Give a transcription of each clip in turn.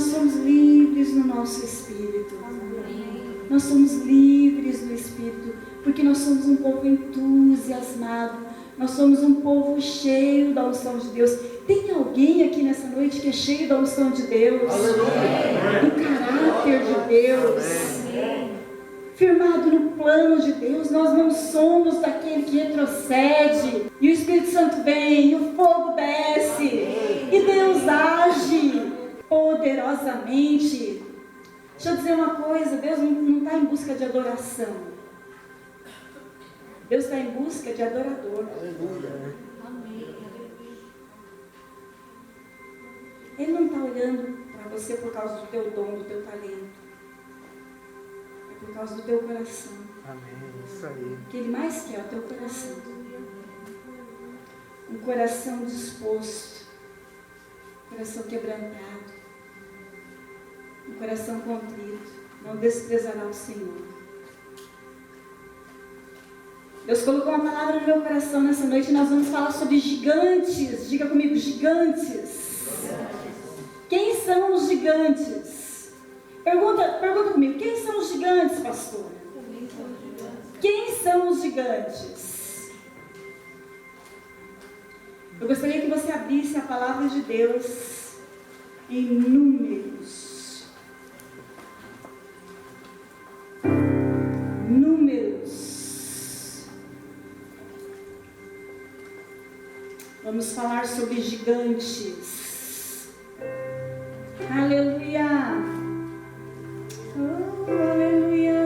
nós somos livres no nosso espírito. Nós somos livres no espírito, porque nós somos um povo entusiasmado. Nós somos um povo cheio da unção de Deus. Tem alguém aqui nessa noite que é cheio da unção de Deus? Do caráter de Deus? Firmado no plano de Deus. Nós não somos daquele que retrocede e o Espírito Santo vem, e o fogo desce, e Deus age poderosamente. Deixa eu dizer uma coisa, Deus não está em busca de adoração. Deus está em busca de adorador. Ele não está olhando para você por causa do teu dom, do teu talento. É por causa do teu coração. Amém. Isso aí. O que Ele mais quer é o teu coração. Um coração disposto. Um coração quebrantado. Um coração contrito. Não desprezará o Senhor. Deus colocou uma palavra no meu coração nessa noite e nós vamos falar sobre gigantes. Diga comigo, gigantes. Quem são os gigantes? Pergunta comigo, quem são os gigantes, pastor? Quem são os gigantes? Eu gostaria que você abrisse a palavra de Deus em Números. Números. Vamos falar sobre gigantes. Aleluia. Oh, aleluia.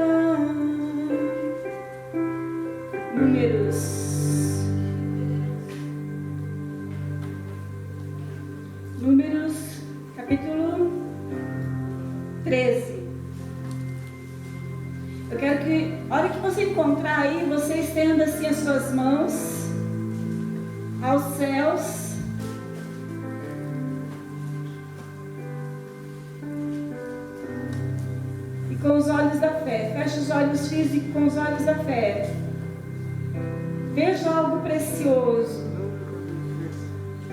Números, capítulo 13. Eu quero que, a hora que você encontrar aí, você estenda assim as suas mãos aos céus. Com os olhos da fé, feche os olhos físicos com os olhos da fé. Veja algo precioso.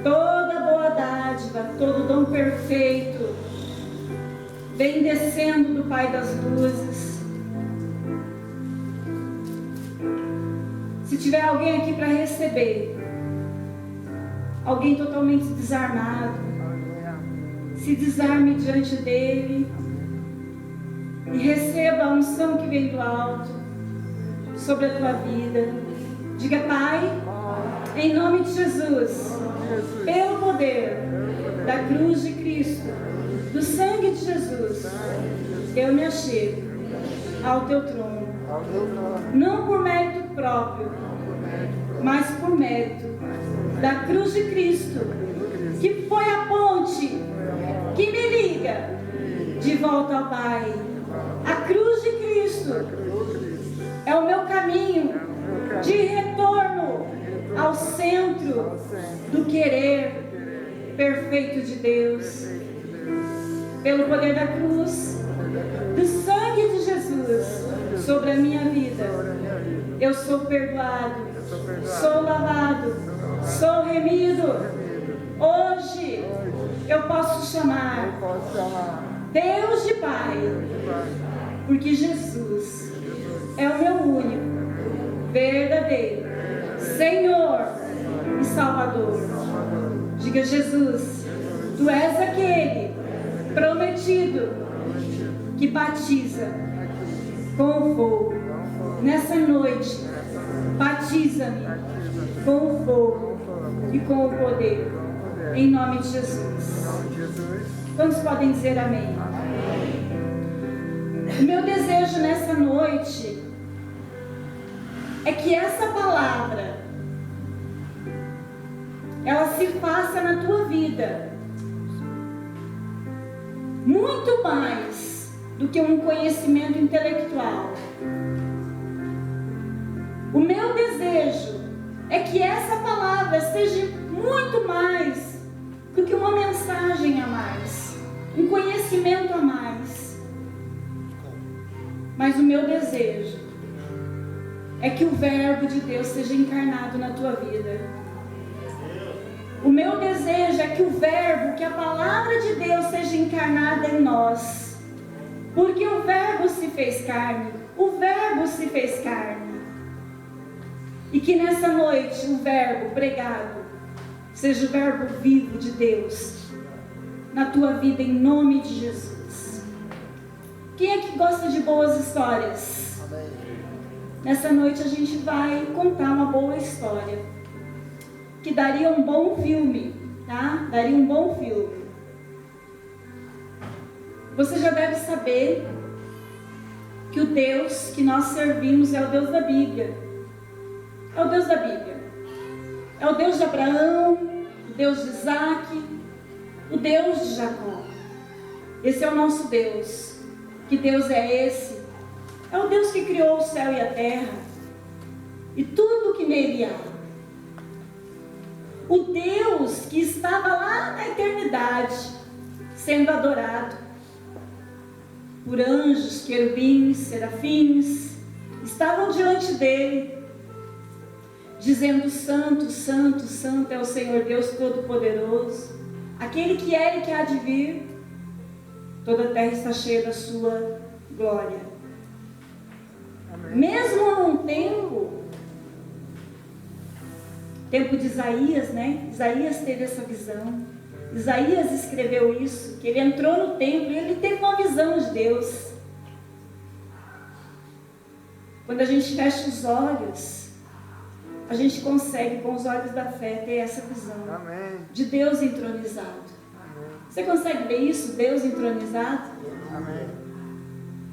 Toda boa dádiva, todo dom perfeito vem descendo do Pai das luzes. Se tiver alguém aqui para receber, alguém totalmente desarmado, se desarme diante dele e receba a unção que vem do alto sobre a tua vida. Diga: Pai, em nome de Jesus, pelo poder da cruz de Cristo, do sangue de Jesus, eu me achego ao teu trono, não por mérito próprio, mas por mérito da cruz de Cristo, que foi a ponte que me liga de volta ao Pai. A cruz de Cristo é o meu caminho de retorno ao centro do querer perfeito de Deus. Pelo poder da cruz, do sangue de Jesus sobre a minha vida, eu sou perdoado, sou lavado, sou remido. Hoje eu posso chamar Deus de Pai, porque Jesus é o meu único, verdadeiro Senhor e Salvador. Diga: Jesus, Tu és aquele prometido que batiza com o fogo. Nessa noite, batiza-me com o fogo e com o poder, em nome de Jesus. Quantos podem dizer amém? O meu desejo nessa noite é que essa palavra ela se faça na tua vida muito mais do que um conhecimento intelectual. O meu desejo é que essa palavra seja muito mais do que uma mensagem a mais, um conhecimento a mais. Mas o meu desejo é que o Verbo de Deus seja encarnado na tua vida. O meu desejo é que o verbo, que a palavra de Deus seja encarnada em nós. Porque o verbo se fez carne. O verbo se fez carne. E que nessa noite o verbo pregado seja o verbo vivo de Deus na tua vida, em nome de Jesus. Quem é que gosta de boas histórias? Amém. Nessa noite a gente vai contar uma boa história que daria um bom filme, tá? Daria um bom filme. Você já deve saber que o Deus que nós servimos é o Deus da Bíblia. É o Deus da Bíblia. É o Deus de Abraão, o Deus de Isaac, o Deus de Jacó. Esse é o nosso Deus. Que Deus é esse? É o Deus que criou o céu e a terra e tudo que nele há. O Deus que estava lá na eternidade sendo adorado por anjos, querubins, serafins, estavam diante dele, dizendo: Santo, Santo, Santo é o Senhor Deus Todo-Poderoso, aquele que é e que há de vir. Toda a terra está cheia da sua glória. Amém. Mesmo num tempo de Isaías, né? Isaías teve essa visão. Isaías escreveu isso, que ele entrou no templo e ele teve uma visão de Deus. Quando a gente fecha os olhos, a gente consegue, com os olhos da fé, ter essa visão. Amém. De Deus entronizado. Amém. Você consegue ver isso? Deus entronizado? Amém.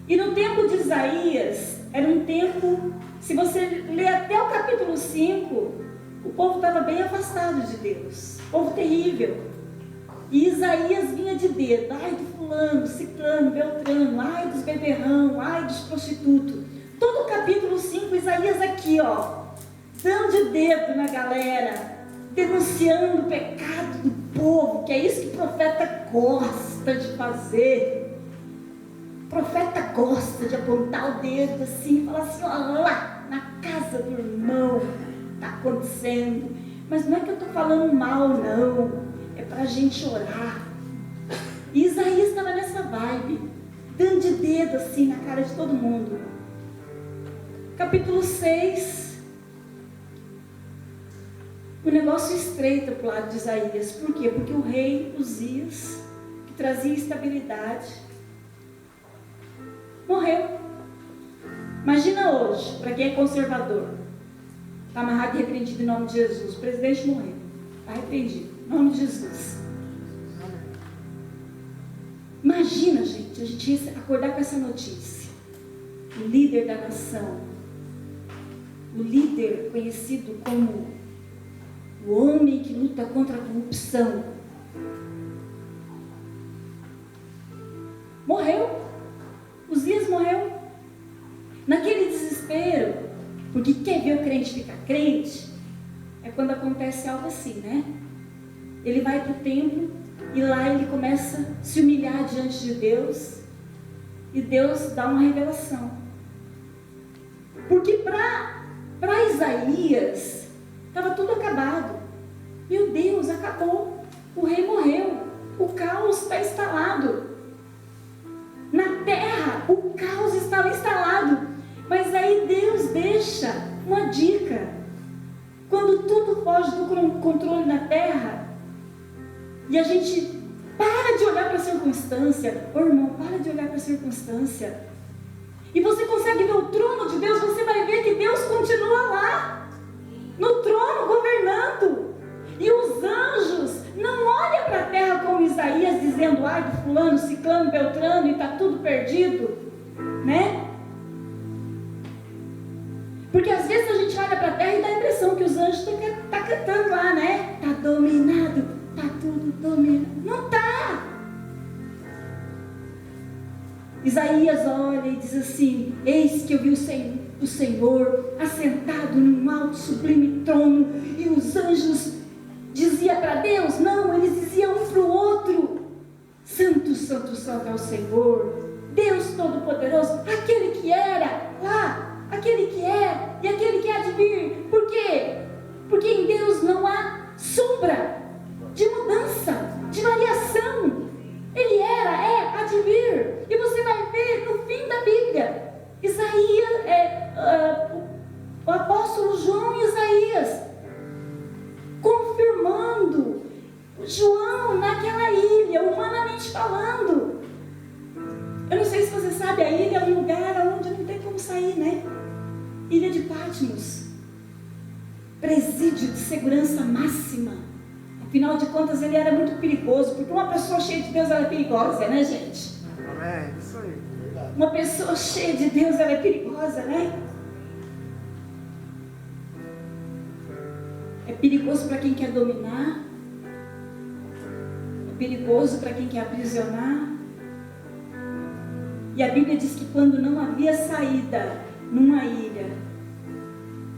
E no tempo de Isaías, era um tempo, se você ler até o capítulo 5, o povo estava bem afastado de Deus. Povo terrível. E Isaías vinha de dedo. Ai do fulano, ciclano, beltrano. Ai dos beberrão, ai dos prostitutos. Todo o capítulo 5, Isaías aqui, ó, dando de dedo na galera, denunciando o pecado do povo, que é isso que o profeta gosta de fazer. O profeta gosta de apontar o dedo assim, e falar assim: olha lá, na casa do irmão, está acontecendo. Mas não é que eu estou falando mal, não. É para a gente orar. E Isaías estava nessa vibe, dando de dedo assim na cara de todo mundo. Capítulo 6. O negócio estreita para o lado de Isaías. Por quê? Porque o rei Uzias, que trazia estabilidade, morreu. Imagina hoje, para quem é conservador, está amarrado e repreendido em nome de Jesus. O presidente morreu, está repreendido em nome de Jesus. Imagina, gente, a gente acordar com essa notícia. O líder da nação, o líder conhecido como o homem que luta contra a corrupção, morreu. Uzias morreu. Naquele desespero, porque quer ver o crente ficar crente, é quando acontece algo assim, né? Ele vai para o templo e lá ele começa a se humilhar diante de Deus, e Deus dá uma revelação. Porque para Isaías estava tudo acabado. Meu Deus, acabou. O rei morreu. O caos está instalado. Na terra, o caos estava instalado. Mas aí Deus deixa uma dica. Quando tudo foge do controle na terra, e a gente para de olhar para a circunstância. Ô irmão, para de olhar para a circunstância. E você consegue ver o trono de Deus, você vai ver que Deus continua lá, no trono, governando. E os anjos não olham para a terra como Isaías, dizendo: ai do fulano, ciclano, beltrano, e está tudo perdido, né? Porque às vezes a gente olha para a terra e dá a impressão que os anjos estão cantando lá, né? Está dominado, está tudo dominado. Não está. Isaías olha e diz assim: eis que eu vi o Senhor assentado num alto sublime trono, e os anjos diziam para Deus, não, eles diziam um para o outro: Santo, Santo, Santo é o Senhor, Deus Todo-Poderoso, aquele que era lá, aquele que é e aquele que há de vir. Por quê? Porque em Deus não há sombra. de variação. Ele era, há de vir. E você vai ver no fim da Bíblia, o apóstolo João e Isaías confirmando João naquela ilha, humanamente falando. Eu não sei se você sabe, a ilha é um lugar onde não tem como sair, né? Ilha de Patmos, presídio de segurança máxima. Afinal de contas, ele era muito perigoso, porque uma pessoa cheia de Deus, ela é perigosa, né, gente? Amém, isso aí. Uma pessoa cheia de Deus, ela é perigosa, né? É perigoso para quem quer dominar, é perigoso para quem quer aprisionar. E a Bíblia diz que quando não havia saída numa ilha,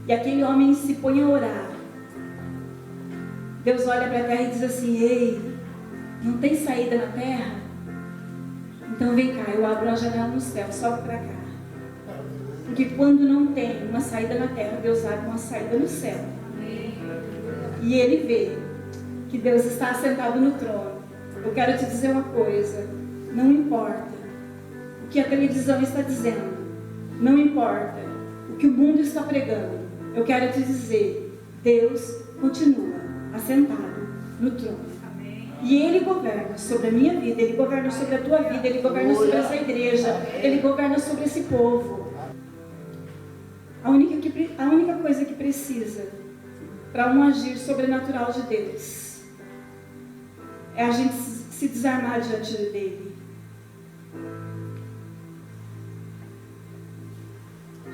e aquele homem se põe a orar, Deus olha para a terra e diz assim: ei, não tem saída na terra? Então vem cá, eu abro uma janela no céu, sobe para cá. Porque quando não tem uma saída na terra, Deus abre uma saída no céu. E ele vê que Deus está assentado no trono. Eu quero te dizer uma coisa: não importa o que a televisão está dizendo, não importa o que o mundo está pregando, eu quero te dizer, Deus continua assentado no trono. E Ele governa sobre a minha vida, Ele governa sobre a tua vida, Ele governa sobre essa igreja, Ele governa sobre esse povo. A única coisa que precisa para um agir sobrenatural de Deus é a gente se desarmar diante dEle.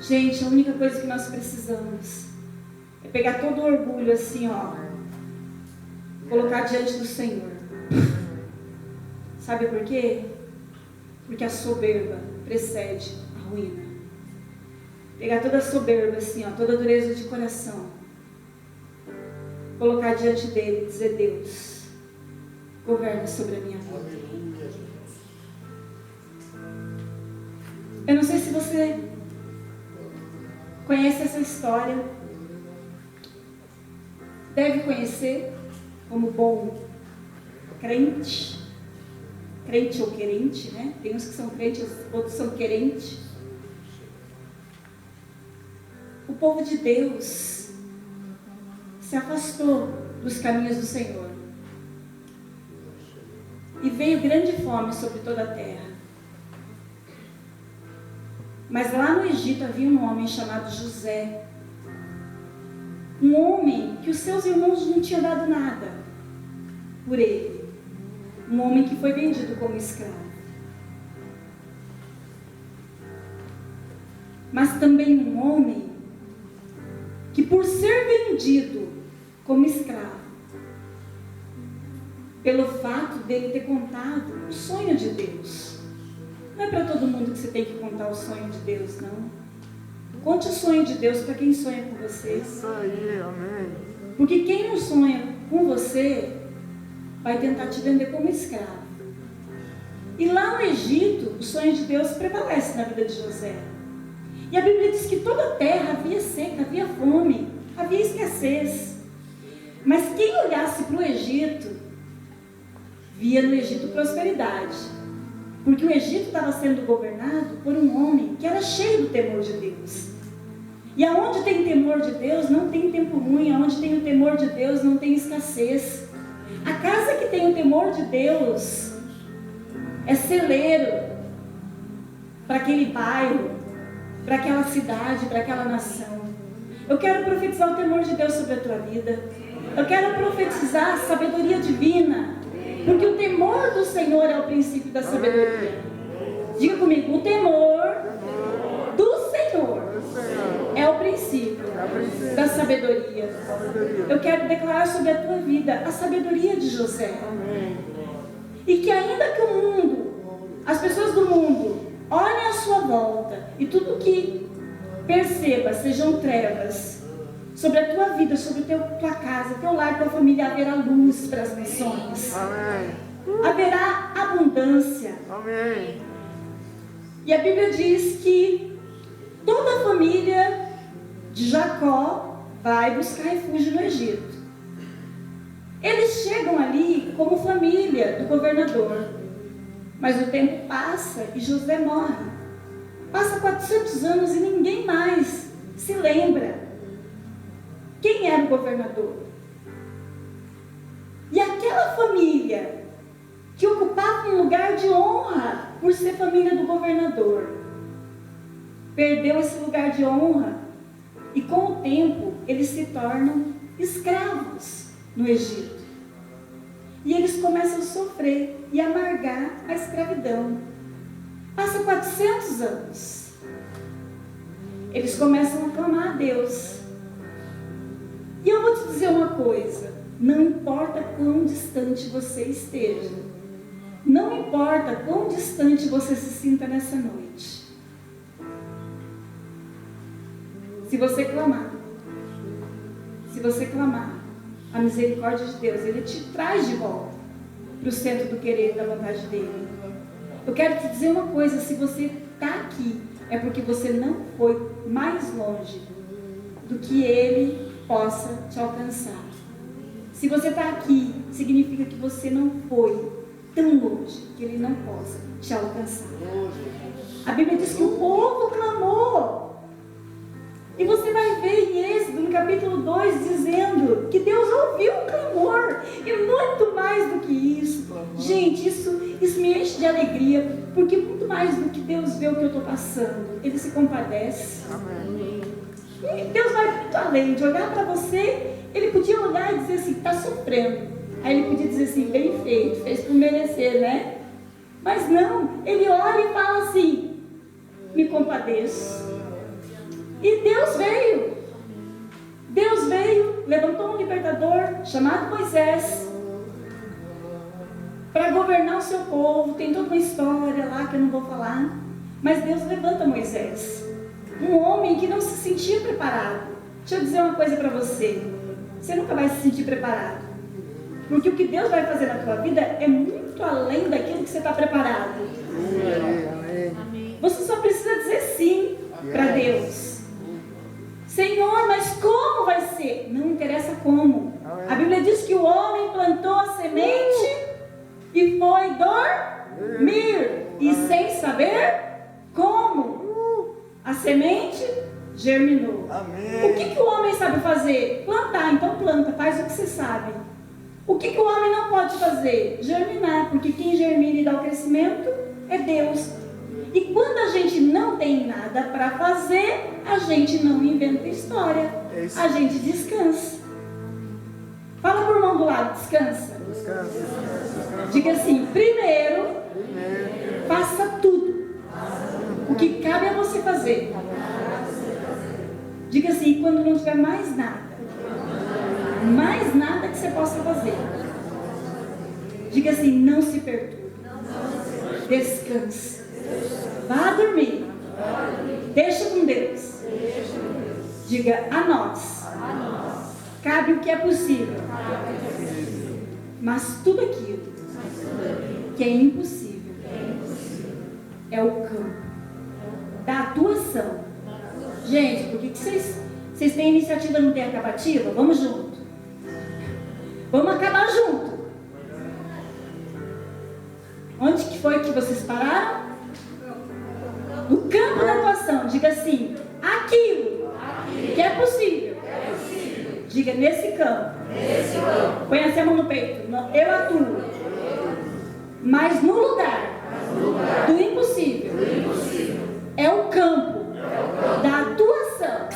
Gente, a única coisa que nós precisamos é pegar todo o orgulho assim, ó, colocar diante do Senhor. Sabe por quê? Porque a soberba precede a ruína. Pegar toda a soberba assim, ó, toda a dureza de coração, colocar diante dele e dizer: Deus, governa sobre a minha vida. Eu não sei se você conhece essa história. Deve conhecer, como bom crente ou querente, né? Tem uns que são crentes, outros são querentes. O povo de Deus se afastou dos caminhos do Senhor e veio grande fome sobre toda a terra. Mas lá no Egito havia um homem chamado José, um homem que os seus irmãos não tinham dado nada por ele, um homem que foi vendido como escravo, mas também um homem que, por ser vendido como escravo, pelo fato dele ter contado o sonho de Deus. Não é para todo mundo que você tem que contar o sonho de Deus, não. Conte o sonho de Deus para quem sonha com você. Isso aí, amém. Porque quem não sonha com você vai tentar te vender como escravo. E lá no Egito, o sonho de Deus prevalece na vida de José. E a Bíblia diz que toda a terra havia seca, havia fome, havia escassez. Mas quem olhasse para o Egito, via no Egito prosperidade. Porque o Egito estava sendo governado por um homem que era cheio do temor de Deus. E aonde tem temor de Deus, não tem tempo ruim. Aonde tem o temor de Deus, não tem escassez. A casa que tem o temor de Deus é celeiro para aquele bairro, para aquela cidade, para aquela nação. Eu quero profetizar o temor de Deus sobre a tua vida. Eu quero profetizar a sabedoria divina. Porque o temor do Senhor é o princípio da sabedoria. Diga comigo, o temor do Senhor é o princípio da sabedoria. Eu quero declarar sobre a tua vida a sabedoria de José. E que ainda que o mundo, as pessoas do mundo, olhem à sua volta e tudo que perceba sejam trevas sobre a tua vida, sobre tua casa, teu lar, tua família, haverá luz para as nações. Amém. Haverá abundância. Amém. E a Bíblia diz que toda a família de Jacó vai buscar refúgio no Egito. Eles chegam ali como família do governador. Mas o tempo passa e José morre. Passa 400 anos e ninguém mais se lembra quem era o governador. E aquela família que ocupava um lugar de honra por ser família do governador, perdeu esse lugar de honra e com o tempo eles se tornam escravos no Egito. E eles começam a sofrer e amargar a escravidão. Passa 400 anos. Eles começam a clamar a Deus. E eu vou te dizer uma coisa: não importa quão distante você esteja, não importa quão distante você se sinta nessa noite, se você clamar, a misericórdia de Deus, Ele te traz de volta para o centro do querer e da vontade dEle. Eu quero te dizer uma coisa: se você está aqui, é porque você não foi mais longe do que Ele possa te alcançar. Se você está aqui, significa que você não foi tão longe que Ele não possa te alcançar. A Bíblia diz que o povo clamou. E você vai ver em Êxodo, no capítulo 2, dizendo que Deus ouviu o clamor. E muito mais do que isso. Gente, isso me enche de alegria. Porque muito mais do que Deus vê o que eu estou passando, Ele se compadece. Amém. E Deus vai muito além de olhar para você. Ele podia olhar e dizer assim: está sofrendo. Aí Ele podia dizer assim: bem feito, fez por merecer, né? Mas não, Ele olha e fala assim: me compadeço. E Deus veio, levantou um libertador chamado Moisés para governar o seu povo. Tem toda uma história lá que eu não vou falar, mas Deus levanta Moisés, um homem que não se sentia preparado. Deixa eu dizer uma coisa para você: você nunca vai se sentir preparado, porque o que Deus vai fazer na tua vida é muito além daquilo que você está preparado. Você só precisa dizer sim para Deus. Senhor, mas como vai ser? Não interessa como. A Bíblia diz que o homem plantou a semente e foi dormir, e sem saber como a semente germinou. O que o homem sabe fazer? Plantar. Então planta, faz o que você sabe. O que o homem não pode fazer? Germinar, porque quem germina e dá o crescimento é Deus. E quando a gente não tem nada para fazer, a gente não inventa história, a gente descansa. Fala para o irmão do lado: descansa. Diga assim: primeiro, faça tudo o que cabe a você fazer. Diga assim: quando não tiver mais nada que você possa fazer, diga assim: não se perturbe, descanse. Vá dormir. Deixa com Deus. Diga: a nós cabe o que é possível, mas tudo aquilo que é impossível é o campo da atuação. Gente, por que vocês têm iniciativa e não têm acabativa? Vamos junto. Vamos acabar junto. Onde que foi que vocês pararam? No campo da atuação. Diga assim: aquilo que é possível. Diga: nesse campo. Põe a mão no peito. Eu atuo. Mas no lugar do impossível é o campo da atuação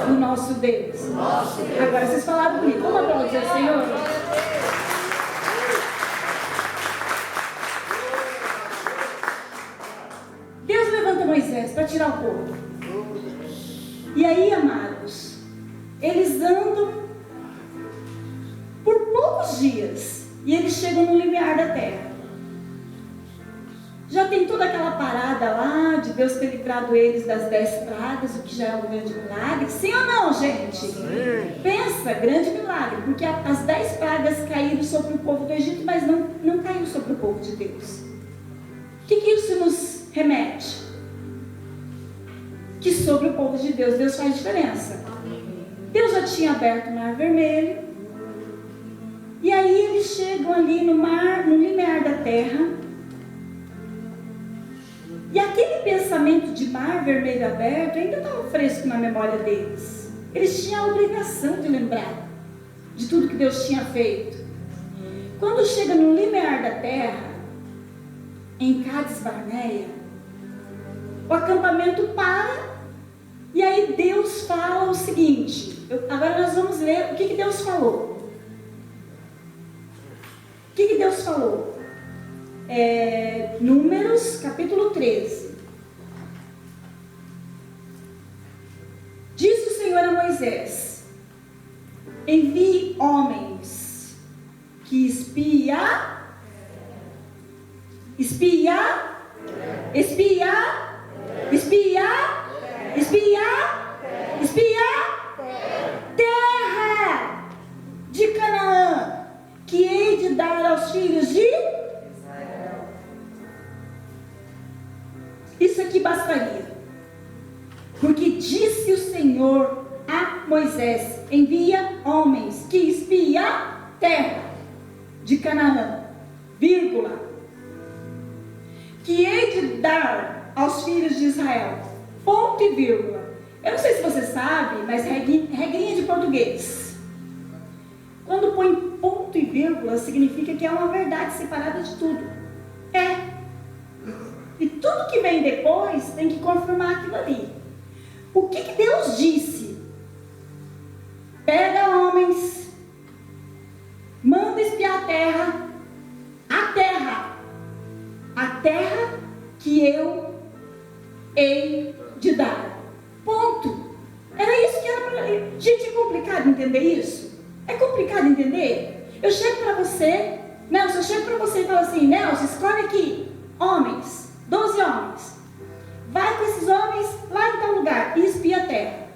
do nosso Deus. Agora vocês falaram comigo. Vamos aplaudir o Senhor? Moisés para tirar o povo. E aí, amados, eles andam por poucos dias e eles chegam no limiar da terra. Já tem toda aquela parada lá de Deus ter livrado eles das 10 pragas, o que já é um grande milagre. Sim ou não, gente? Sim. Pensa, grande milagre, porque as 10 pragas caíram sobre o povo do Egito, mas não caiu sobre o povo de Deus. O que isso nos remete? Que sobre o povo de Deus, Deus faz diferença. Deus já tinha aberto o Mar Vermelho, E aí eles chegam ali no mar, no limiar da terra. E aquele pensamento de mar vermelho aberto ainda estava fresco na memória deles. Eles tinham a obrigação de lembrar de tudo que Deus tinha feito. Quando chega no limiar da terra, em Cádiz Barneia, o acampamento para. E aí Deus fala o seguinte. Agora nós vamos ler o que Deus falou. O que Deus falou? Números capítulo 13. Diz o Senhor a Moisés: envie homens que espiar, terra de Canaã, que hei de dar aos filhos de Israel. Isso aqui bastaria, porque disse o Senhor a Moisés: envia homens que espiem a terra de Canaã, vírgula, que hei de dar aos filhos de Israel, ponto e vírgula. Eu não sei se você sabe, mas regrinha de português. Quando põe ponto e vírgula, significa que é uma verdade separada de tudo. E tudo que vem depois tem que confirmar aquilo ali. O que Deus disse? Pega homens, manda espiar a terra que eu hei de dar. Ponto. Era isso que era para ele. Gente, é complicado entender isso? É complicado entender? Eu chego para você, Nelson, e falo assim: Nelson, escolhe aqui homens, 12 homens. Vai com esses homens lá em tal lugar e espia a terra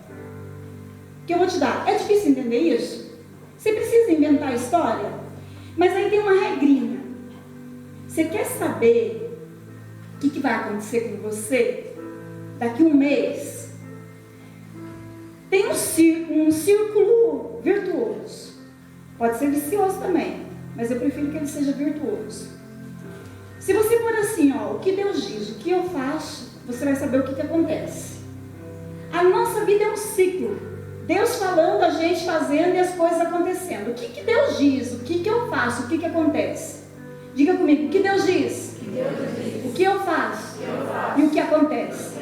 que eu vou te dar. É difícil entender isso? Você precisa inventar a história? Mas aí tem uma regrinha. Você quer saber o que vai acontecer com você daqui a um mês? Tem um círculo virtuoso. Pode ser vicioso também, mas eu prefiro que ele seja virtuoso. Se você for assim, o que Deus diz, o que eu faço, você vai saber o que acontece. A nossa vida é um ciclo. Deus falando, a gente fazendo e as coisas acontecendo. O que Deus diz, o que eu faço, o que acontece? Diga comigo, o que Deus diz? O que eu faço? E o que acontece?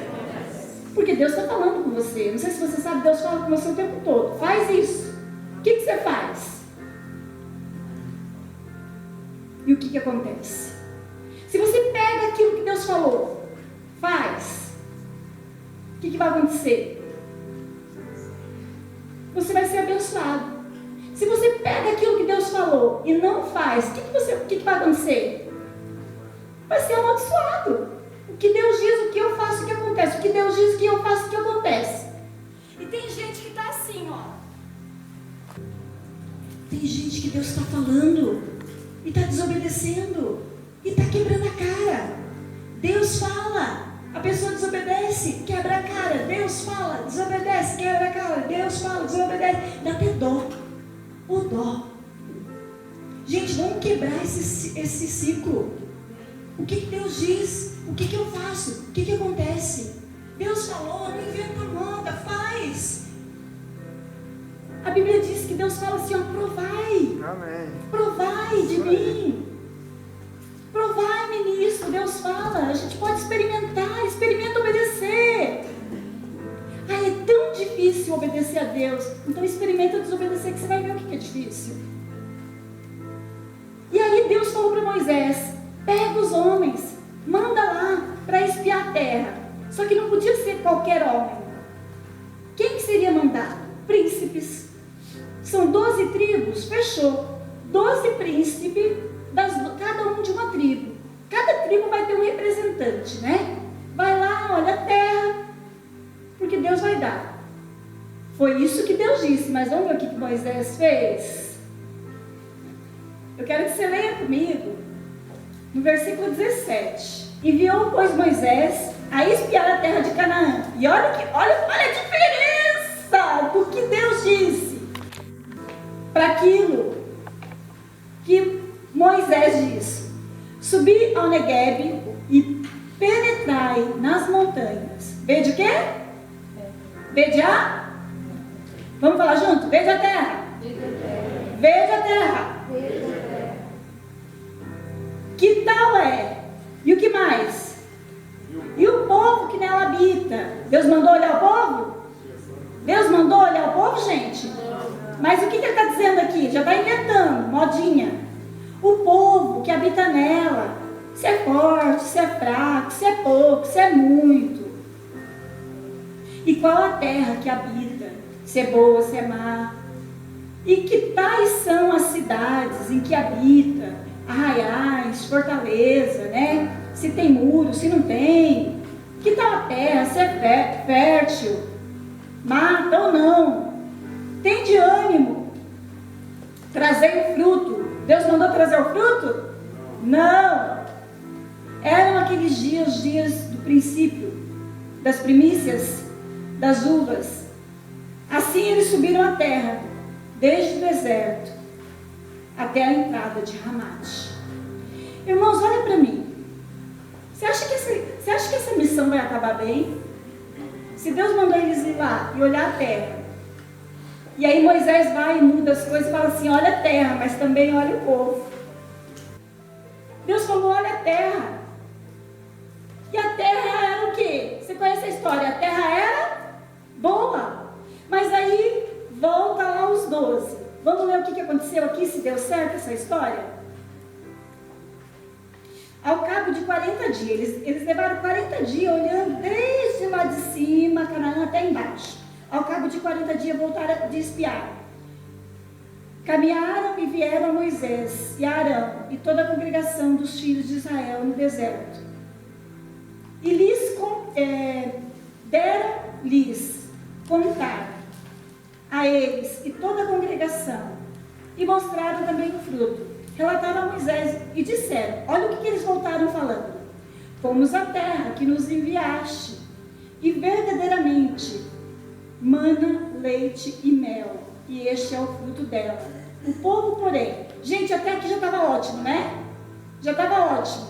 Porque Deus está falando com você. Não sei se você sabe, Deus fala com você o tempo todo. Faz isso. O que você faz? E o que acontece? Se você pega aquilo que Deus falou, faz, o que vai acontecer? Você vai ser abençoado. Se você pega aquilo que Deus falou e não faz, o que vai acontecer? Vai ser amaldiçoado. O que Deus diz, o que eu faço, o que acontece. O que Deus diz, o que eu faço, o que acontece. E tem gente que está assim, Tem gente que Deus está falando e está desobedecendo e está quebrando a cara. Deus fala, a pessoa desobedece, quebra a cara. Deus fala, desobedece, quebra a cara. Deus fala, desobedece, dá até dó. O dó. Gente, vamos quebrar esse ciclo. O que Deus diz? O que eu faço? O que acontece? Deus falou, não inventa moda, faz. A Bíblia diz que Deus fala assim, provai. Amém. Provai de mim. Provai, ministro. Deus fala, a gente pode experimentar, experimenta obedecer. É tão difícil obedecer a Deus. Então experimenta desobedecer, que você vai ver o que é difícil. E aí Deus falou para Moisés: pega os homens, manda lá para espiar a terra. Só que não podia ser qualquer homem. Quem que seria mandado? Príncipes. São 12 tribos, fechou. 12 príncipes, cada um de uma tribo. Cada tribo vai ter um representante, né? Vai lá, olha a terra, porque Deus vai dar. Foi isso que Deus disse, mas vamos ver o que Moisés fez? Eu quero que você leia comigo, no versículo 17. Enviou, pois, Moisés a espiar a terra de Canaã. E olha a diferença do que Deus disse para aquilo que Moisés diz: subi ao Neguebe e penetrai nas montanhas. Vede o quê? Vede a? Vamos falar junto? Vede a terra. Vede a terra. Que tal é? E o que mais? E o povo que nela habita. Deus mandou olhar o povo? Deus mandou olhar o povo, gente? Mas o que ele está dizendo aqui? Já está inventando, modinha. O povo que habita nela. Se é forte, se é fraco, se é pouco, se é muito. E qual a terra que habita? Se é boa, se é má. E que tais são as cidades em que habita? Arraiais, fortaleza, né? Se tem muro, se não tem. Que tal a terra? Se é fértil, mata ou não? Tem de ânimo. Trazer o fruto. Deus mandou trazer o fruto? Não. Eram aqueles dias, os dias do princípio, das primícias, das uvas. Assim eles subiram a terra, desde o deserto até a entrada de Ramate. Irmãos, olha para mim. Você acha que essa missão vai acabar bem? Se Deus mandou eles ir lá e olhar a terra, e aí Moisés vai e muda as coisas e fala assim: olha a terra, mas também olha o povo. Deus falou: olha a terra. E a terra era o quê? Você conhece a história? A terra era boa. Mas aí volta lá os 12. Vamos ler o que aconteceu aqui, se deu certo essa história? Ao cabo de 40 dias, eles levaram 40 dias olhando desde lá de cima, Canaã, até embaixo. Ao cabo de 40 dias voltaram de espiar. Caminharam e vieram a Moisés e a Arão e toda a congregação dos filhos de Israel no deserto. E deram-lhes contar a eles e toda a congregação, e mostraram também o fruto. Relataram a Moisés e disseram: olha o que eles voltaram falando. Fomos à terra que nos enviaste, e verdadeiramente mana, leite e mel, e este é o fruto dela. O povo, porém, gente, até aqui já estava ótimo, né? Já estava ótimo.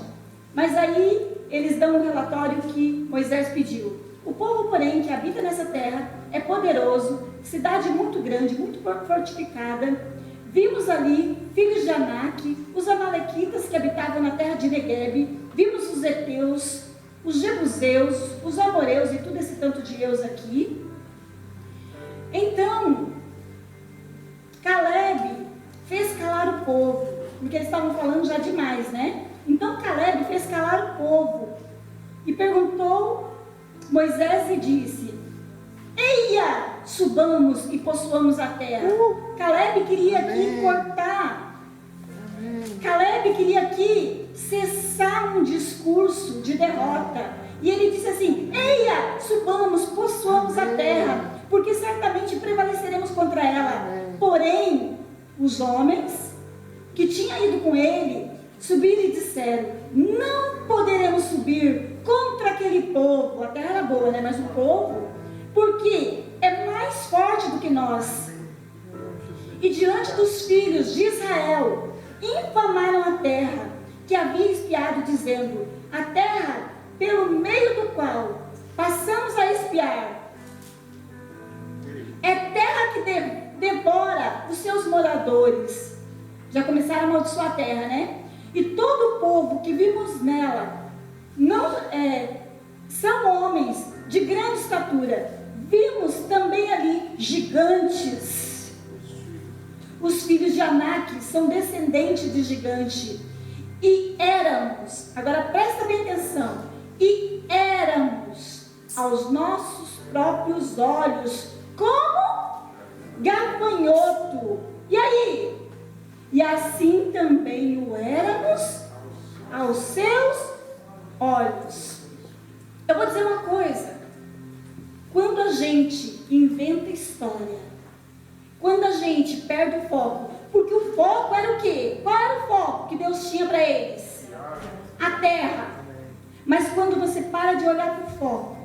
Mas aí eles dão um relatório que Moisés pediu. O povo, porém, que habita nessa terra é poderoso, cidade muito grande, muito fortificada. Vimos ali filhos de Anak, os amalequitas que habitavam na terra de Neguebe. Vimos os heteus, os jebuseus, os amoreus e tudo esse tanto de eus aqui. Então, Caleb fez calar o povo, porque eles estavam falando já demais, né? Então Caleb fez calar o povo e perguntou Moisés e disse: eia, subamos e possuamos a terra. Caleb queria aqui cortar. Caleb queria aqui cessar um discurso de derrota. E ele disse assim: eia, subamos, possuamos a terra, porque certamente prevaleceremos contra ela. Porém, os homens que tinham ido com ele subiram e disseram: não poderemos subir contra aquele povo. A terra era boa, né? Mas o povo, porque é mais forte do que nós. E diante dos filhos de Israel, infamaram a terra que havia espiado, dizendo: a terra pelo meio do qual passamos a espiar é terra que devora os seus moradores. Já começaram a amaldiçoar a terra, né? E todo o povo que vimos nela não são homens de grande estatura. Vimos também ali gigantes. Os filhos de Anak são descendentes de gigante. E éramos, agora presta bem atenção, e éramos aos nossos próprios olhos como gafanhoto. E aí? E assim também o éramos aos seus olhos. Eu vou dizer uma coisa: quando a gente inventa história, quando a gente perde o foco, porque o foco era o quê? Qual era o foco que Deus tinha para eles? A terra. Mas quando você para de olhar para o foco,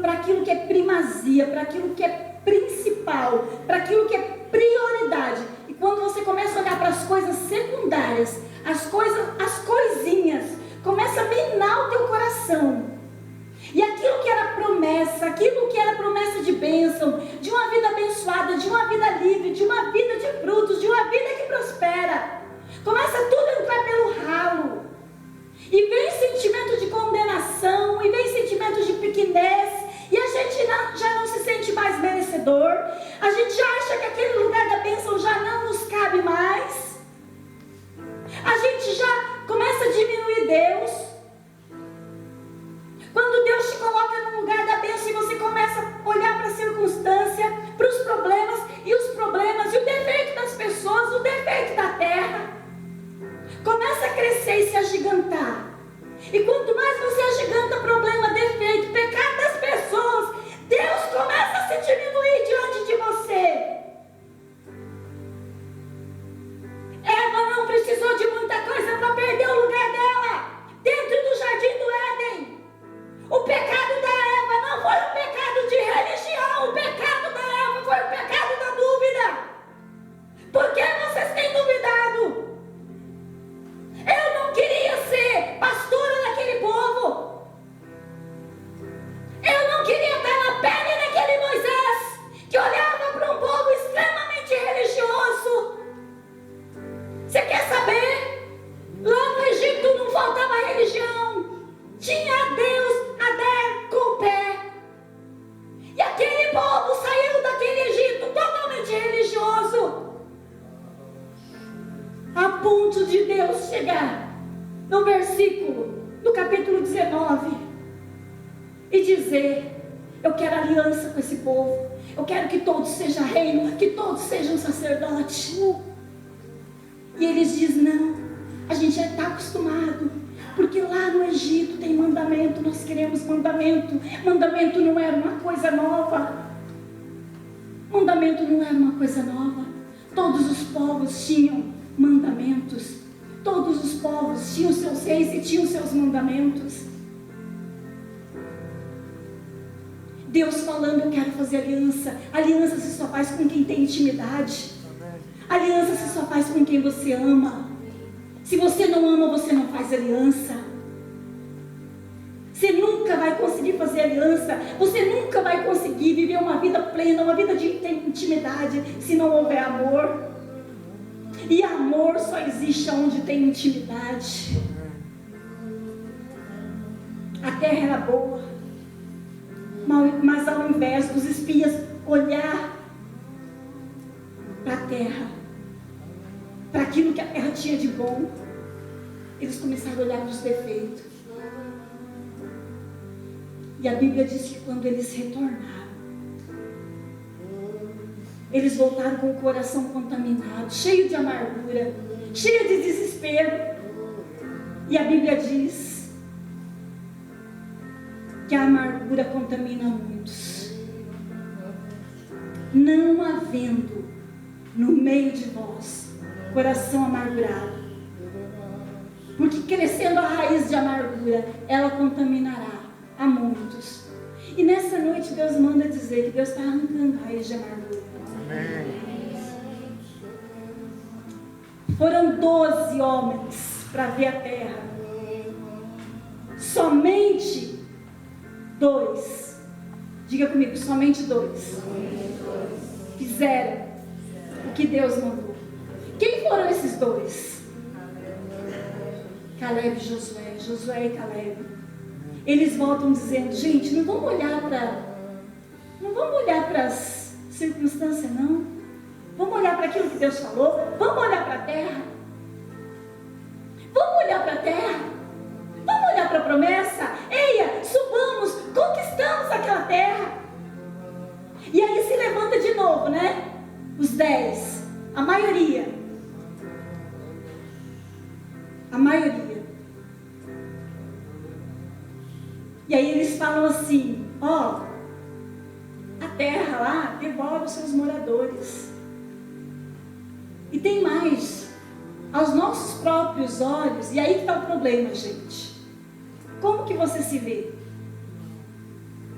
para aquilo que é primazia, para aquilo que é principal, para aquilo que é prioridade, e quando você começa a olhar para as coisas secundárias, as coisinhas, começa a minar o teu coração. E aquilo que era promessa de bênção, de uma vida abençoada, de uma vida livre, de uma vida de frutos, de uma vida que prospera, começa tudo a entrar pelo ralo. E vem sentimento de condenação, e vem sentimento de pequenez, e a gente já não se sente mais merecedor, a gente já acha que aquele lugar da bênção já não nos cabe mais, a gente já começa a diminuir Deus. Quando Deus te coloca no lugar da bênção e você começa a olhar para a circunstância, para os problemas, e o defeito das pessoas, o defeito da terra, começa a crescer e se agigantar. E quanto mais você agiganta problema, defeito, pecado das pessoas, Deus começa a se diminuir diante de você. Eva não precisou de muita coisa para perder o lugar dela dentro do jardim do Éden. O pecado da Eva não foi um pecado de religião, o pecado da Eva foi o pecado da dúvida. Por que vocês têm duvidado? Eu não queria ser pastora daquele povo. Eu não queria estar na pele daquele Moisés que olhava para um povo extremamente religioso. Você quer saber? Lá no Egito não faltava religião. Tinha Deus a dar com o pé. E aquele povo saiu daquele Egito totalmente religioso, a ponto de Deus chegar no versículo, no capítulo 19, e dizer: eu quero aliança com esse povo, eu quero que todos sejam reino, que todos sejam sacerdotes. E eles dizem: não, a gente já está acostumado, porque lá no Egito tem mandamento, nós queremos mandamento. Mandamento não era uma coisa nova. Mandamento não era uma coisa nova. Todos os povos tinham mandamentos. Todos os povos tinham seus reis e tinham seus mandamentos. Deus falando: eu quero fazer aliança. Aliança se só faz com quem tem intimidade. Aliança se só faz com quem você ama. Se você não ama, você não faz aliança. Você nunca vai conseguir fazer aliança. Você nunca vai conseguir viver uma vida plena, uma vida de intimidade, se não houver amor. E amor só existe onde tem intimidade. A terra era boa, mas ao invés dos espias olhar para a terra, para aquilo que a terra tinha de bom, eles começaram a olhar para os defeitos. E a Bíblia diz que quando eles retornaram, eles voltaram com o coração contaminado, cheio de amargura, cheio de desespero. E a Bíblia diz que a amargura contamina muitos. Não havendo no meio de vós coração amargurado, porque crescendo a raiz de amargura, ela contaminará a muitos. E nessa noite Deus manda dizer que Deus está arrancando a raiz de amargura. Amém. Foram 12 homens para ver a terra. Somente 2. Diga comigo, somente 2 fizeram o que Deus mandou. Quem foram esses 2? Caleb e Josué. Josué e Caleb. Eles voltam dizendo: gente, não vamos olhar para as circunstâncias, não. Vamos olhar para aquilo que Deus falou. Vamos olhar para a terra. Vamos olhar para a terra. Vamos olhar para a promessa. Eia, subamos, conquistamos aquela terra. E aí se levanta de novo, né? Os 10, a maioria. E aí eles falam assim: ó, a terra lá devolve os seus moradores. E tem mais, aos nossos próprios olhos. E aí que está o problema, gente. Como que você se vê?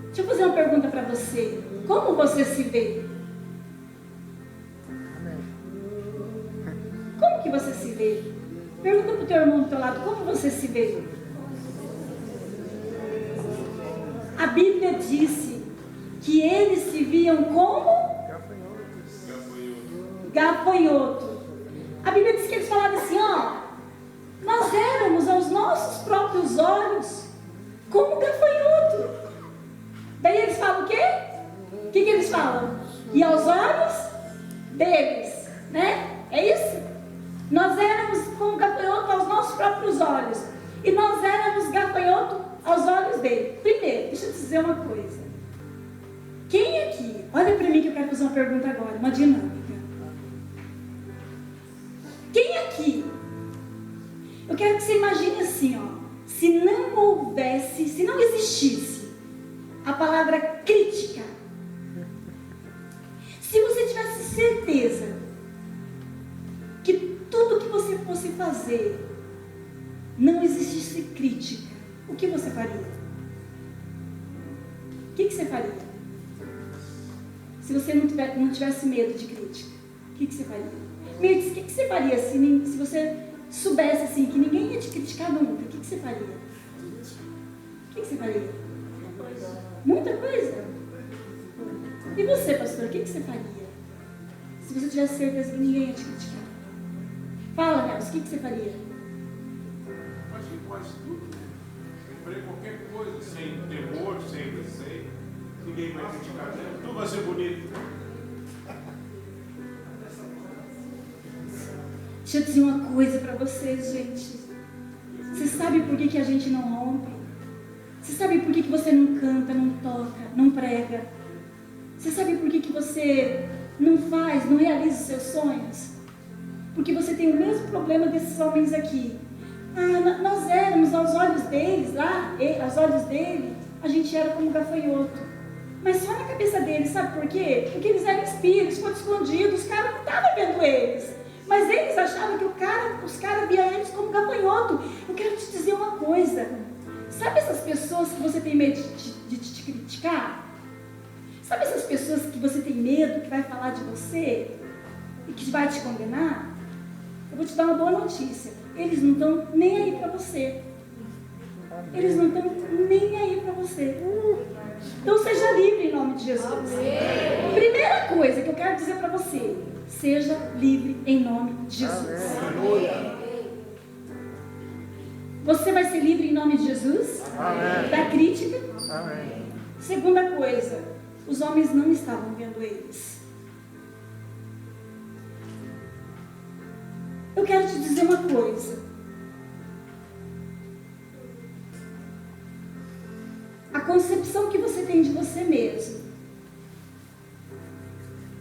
Deixa eu fazer uma pergunta para você. Como você se vê? vê? Pergunta para o teu irmão do teu lado, como você se vê? A Bíblia disse que eles se viam como gafanhoto. A Bíblia diz que eles falaram assim, ó, nós éramos aos nossos próprios olhos como gafanhoto. Daí eles falam o quê? O que eles falam? E aos olhos deles, né? É isso? Nós éramos como gafanhoto aos nossos próprios olhos. E nós éramos gafanhoto aos olhos dele. Primeiro, deixa eu te dizer uma coisa. Quem aqui, olha para mim que eu quero fazer uma pergunta agora, uma dinâmica. Quem aqui, eu quero que você imagine assim, ó, se não houvesse, se não existisse a palavra crítica, se você tivesse certeza que tudo que você fosse fazer não existisse crítica, o que você faria? O que você faria? Se você não tivesse medo de crítica, o que você faria? Mirtes, o que você faria se você soubesse assim, que ninguém ia te criticar nunca? O que você faria? O que você faria? Muita coisa. E você, pastor, o que você faria? Se você tivesse certeza que ninguém ia te criticar. Fala, Nelson, o que você faria? Acho que quase tudo. Eu farei qualquer coisa, sem temor, sem receio. Ninguém vai criticar, né? Tudo vai ser bonito. Deixa eu dizer uma coisa para vocês, gente. Você sabe por que a gente não rompe? Você sabe por que você não canta, não toca, não prega? Você sabe por que você não faz, não realiza os seus sonhos? Porque você tem o mesmo problema desses homens aqui. Nós éramos aos olhos deles, lá, aos olhos dele, a gente era como gafanhoto. Mas só na cabeça deles, sabe por quê? Porque eles eram espíritos, foram escondidos, os caras não estavam vendo eles. Mas eles achavam que os caras viam eles como gafanhoto. Eu quero te dizer uma coisa. Sabe essas pessoas que você tem medo de te criticar? Sabe essas pessoas que você tem medo que vai falar de você e que vai te condenar? Eu vou te dar uma boa notícia. Eles não estão nem aí para você. Eles não estão nem aí para você. Então seja livre em nome de Jesus. Amém. Primeira coisa que eu quero dizer para você: seja livre em nome de Jesus. Amém. Você vai ser livre em nome de Jesus? Amém. Da crítica? Amém. Segunda coisa, os homens não estavam vendo eles. Eu quero te dizer uma coisa. A concepção que você tem de você mesmo,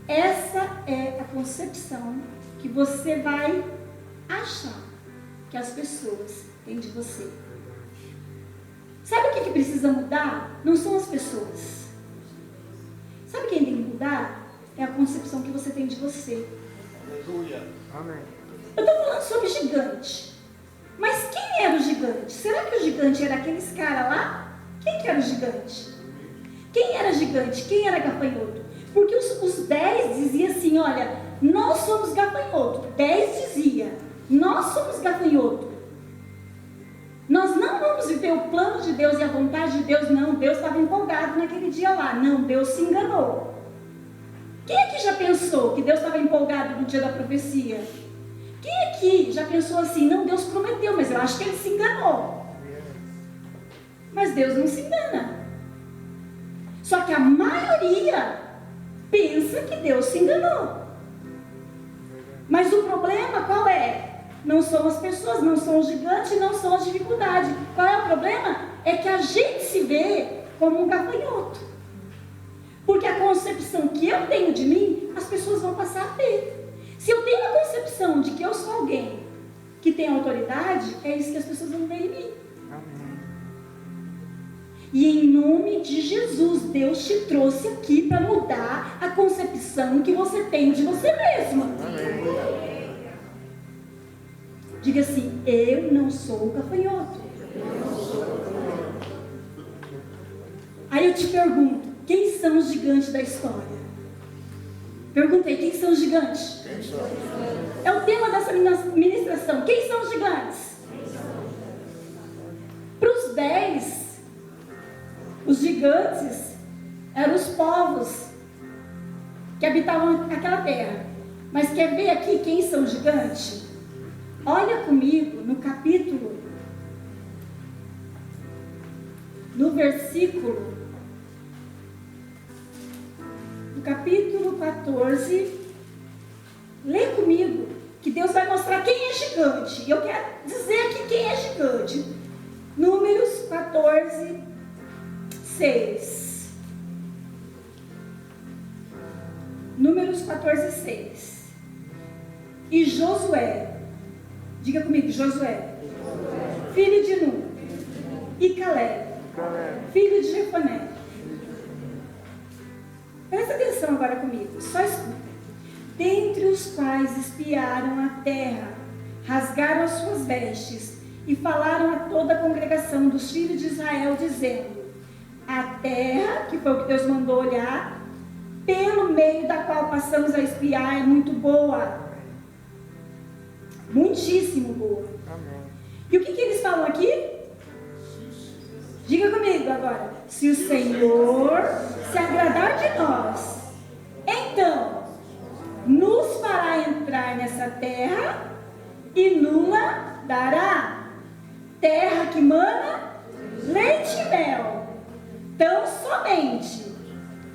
essa é a concepção que você vai achar que as pessoas têm de você. Sabe o que precisa mudar? Não são as pessoas. Sabe quem tem que mudar? É a concepção que você tem de você. Aleluia. Amém. Eu estou falando sobre gigante. Mas quem era o gigante? Será que o gigante era aqueles caras lá? Quem que era o gigante? Quem era gigante? Quem era gafanhoto? Porque os 10 diziam assim, olha, nós somos gafanhoto. 10 dizia, nós somos gafanhoto. Nós não vamos viver o plano de Deus e a vontade de Deus, não. Deus estava empolgado naquele dia lá. Não, Deus se enganou. Quem aqui já pensou que Deus estava empolgado no dia da profecia? Quem aqui já pensou assim, não, Deus prometeu, mas eu acho que ele se enganou. Mas Deus não se engana. Só que a maioria pensa que Deus se enganou. Mas o problema qual é? Não são as pessoas, não são os gigantes, não são as dificuldades. Qual é o problema? É que a gente se vê como um gafanhoto. Porque a concepção que eu tenho de mim, as pessoas vão passar a ter. Se eu tenho a concepção de que eu sou alguém que tem autoridade, é isso que as pessoas vão ver em mim. Amém. E em nome de Jesus, Deus te trouxe aqui para mudar a concepção que você tem de você mesmo. Amém. Diga assim, eu não sou gafanhoto. Aí eu te pergunto, quem são os gigantes da história? Perguntei, quem são os gigantes? É o tema dessa ministração. Quem são os gigantes? Para os 10, os gigantes eram os povos que habitavam aquela terra. Mas quer ver aqui quem são os gigantes? Olha comigo no capítulo, no versículo, no capítulo 14, lê comigo, que Deus vai mostrar quem é gigante. E eu quero dizer aqui quem é gigante. Números 14, 6. Números 14, 6. E Josué, diga comigo, Josué, filho de Nun, e Caleb, filho de Jefoné. Presta atenção agora comigo, só escuta. Dentre os quais espiaram a terra, rasgaram as suas vestes e falaram a toda a congregação dos filhos de Israel, dizendo: a terra, que foi o que Deus mandou olhar, pelo meio da qual passamos a espiar, é muito boa, muitíssimo boa. Amém. E o que eles falam aqui? Diga comigo agora. Se o Senhor se agradar de nós, então nos fará entrar nessa terra e nula dará, terra que mana leite e mel. Tão somente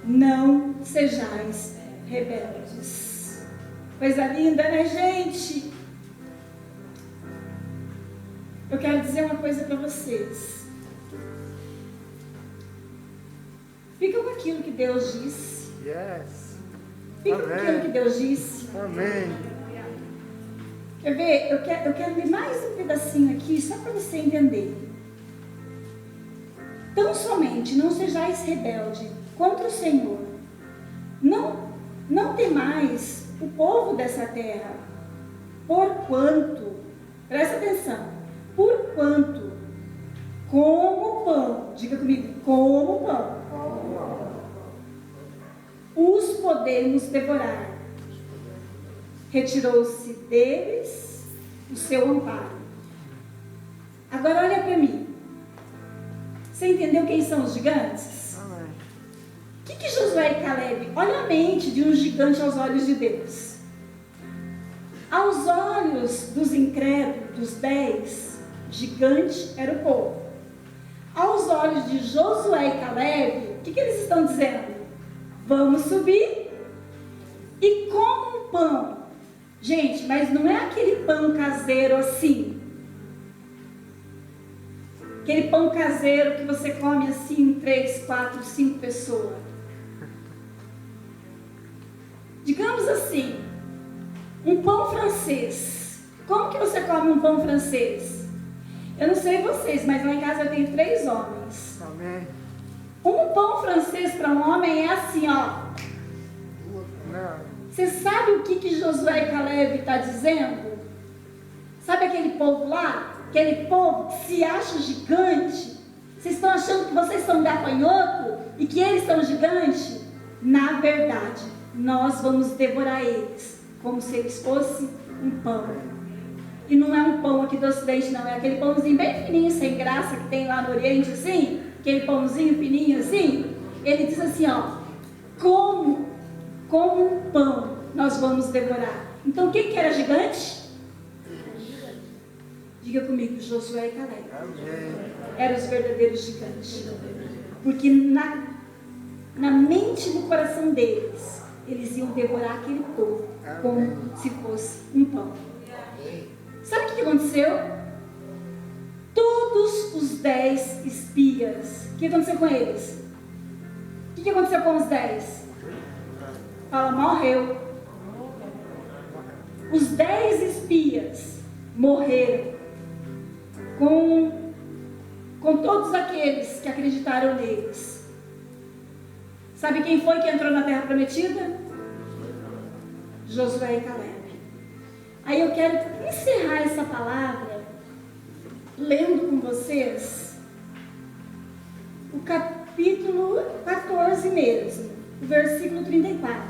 não sejais rebeldes. Coisa linda, né, gente? Eu quero dizer uma coisa para vocês. Fica com aquilo que Deus disse. Yes. Fica com aquilo que Deus disse. Amém. Quer ver? Eu quero ler mais um pedacinho aqui, só para você entender. Tão somente não sejais rebelde contra o Senhor. Não temais o povo dessa terra. Porquanto, presta atenção, porquanto, como pão, diga comigo, como pão, os podemos devorar. Retirou-se deles o seu amparo. Agora olha para mim. Você entendeu quem são os gigantes? Amém. O que Josué e Caleb? Olha a mente de um gigante aos olhos de Deus. Aos olhos dos incrédulos, dos 10, gigante era o povo. Aos olhos de Josué e Caleb, o que eles estão dizendo? Vamos subir e como um pão. Gente, mas não é aquele pão caseiro assim. Aquele pão caseiro que você come assim, 3, 4, 5 pessoas. Digamos assim, um pão francês. Como que você come um pão francês? Eu não sei vocês, mas lá em casa eu tenho 3 homens. Amém. Um pão francês para um homem é assim, ó. Não. Você sabe o que Josué e Caleb está dizendo? Sabe aquele povo lá? Aquele povo que se acha gigante? Vocês estão achando que vocês são gafanhoto e que eles são gigantes? Na verdade, nós vamos devorar eles como se eles fossem um pão. E não é um pão aqui do Ocidente, não. É aquele pãozinho bem fininho, sem graça, que tem lá no Oriente, assim. Aquele pãozinho fininho, assim. Ele diz assim, ó. Como um pão nós vamos devorar. Então, quem que era gigante? Diga comigo, Josué e Caleb. Amém. Eram os verdadeiros gigantes. Porque na mente e no coração deles, eles iam devorar aquele povo como se fosse um pão. Sabe o que aconteceu? Todos os 10 espias, o que aconteceu com eles? O que aconteceu com os 10? Fala, morreu. Os 10 espias morreram com todos aqueles que acreditaram neles. Sabe quem foi que entrou na Terra Prometida? Josué e Caleb. Aí eu quero encerrar essa palavra lendo com vocês o capítulo 14 mesmo, o versículo 34.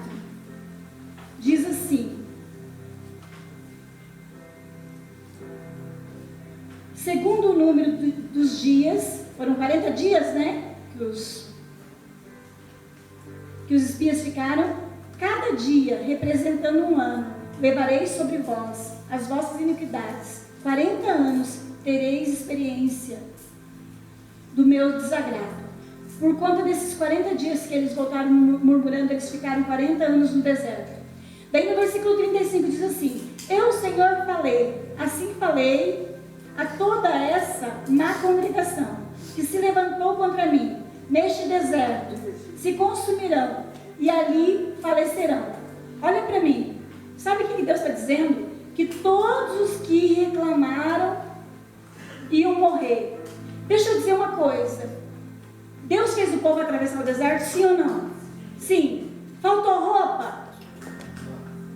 Foram 40 dias, né? Que os espias ficaram, cada dia representando um ano. Levarei sobre vós as vossas iniquidades. 40 anos tereis experiência do meu desagrado. Por conta desses 40 dias que eles voltaram murmurando, eles ficaram 40 anos no deserto. Daí no versículo 35 diz assim: eu, Senhor, falei, assim falei a toda essa má congregação que se levantou contra mim neste deserto, se consumirão e ali falecerão. Olha para mim, sabe o que Deus está dizendo? Que todos os que reclamaram iam morrer. Deixa eu dizer uma coisa, Deus fez o povo atravessar o deserto, sim ou não? Sim. Faltou roupa?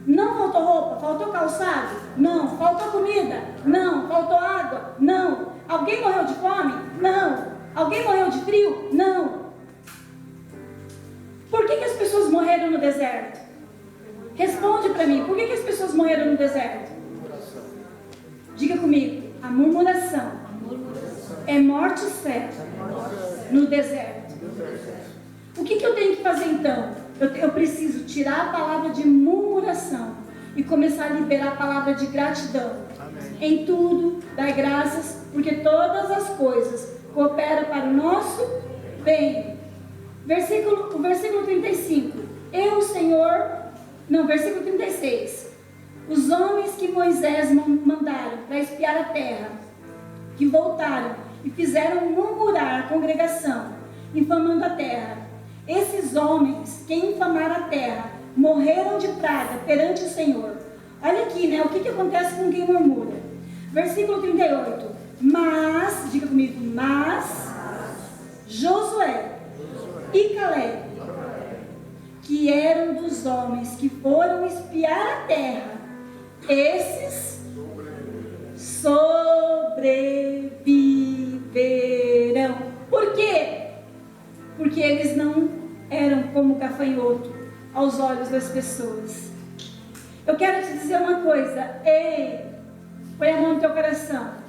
Não faltou roupa? Faltou calçado? Não. Faltou comida? Não. Faltou água? Não. Alguém morreu de fome? Não. Alguém morreu de frio? Não. Por que as pessoas morreram no deserto? Responde para mim, por que as pessoas morreram no deserto? Diga comigo, a murmuração é morte certa no deserto. O que eu tenho que fazer então? Eu preciso tirar a palavra de murmuração e começar a liberar a palavra de gratidão. Em tudo, dai graças, porque todas as coisas cooperam para o nosso bem. O versículo 35. Versículo 36. Os homens que Moisés mandaram para espiar a terra, que voltaram e fizeram murmurar a congregação, infamando a terra. Esses homens que infamaram a terra morreram de praga perante o Senhor. Olha aqui, né? O que acontece com quem murmura? Versículo 38. Mas, diga comigo, mas Josué e Caleb, que eram dos homens que foram espiar a terra, esses sobreviverão. Por quê? Porque eles não eram como gafanhoto aos olhos das pessoas. Eu quero te dizer uma coisa. Ei, põe a mão no teu coração.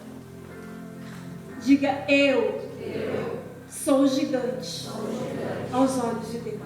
Diga, eu sou gigante aos olhos de Deus.